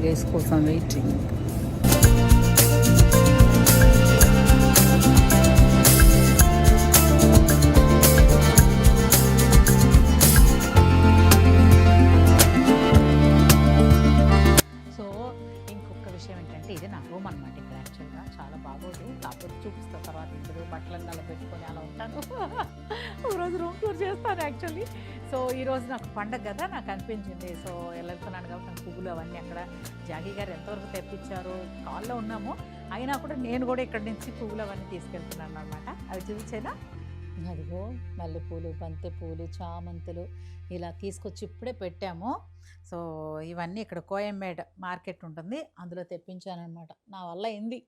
Gas కోసం waiting. So ఇంకొక విషయం ఏంటంటే, ఇది నా రూమ్ అనమాట. ఇక్కడ యాక్చువల్గా చాలా బాగోదు, కాకపోతే చూపిస్తా తర్వాత. ఇందులో బట్టలను అలా పెట్టుకొని అలా ఉంటాను. ఒకరోజు రూమ్ టూర్ చేస్తాను యాక్చువల్లీ. సో ఈరోజు నాకు పండగ కదా, నాకు అనిపించింది. సో వెళ్తున్నాను కాబట్టి నాకు పువ్వులు అవన్నీ అక్కడ జాగీ గారు ఎంతవరకు తెప్పించారో కాల్లో ఉన్నాము. అయినా కూడా నేను కూడా ఇక్కడ నుంచి పువ్వులు అవన్నీ తీసుకెళ్తున్నాను అనమాట. అవి చూపించేనా? అదిగో మల్లెపూలు, బంతి పూలు, చామంతులు ఇలా తీసుకొచ్చి ఇప్పుడే పెట్టాము. సో ఇవన్నీ ఇక్కడ కోయంబేడ్ మార్కెట్ ఉంటుంది, అందులో తెప్పించానమాట. నా వల్ల అయింది.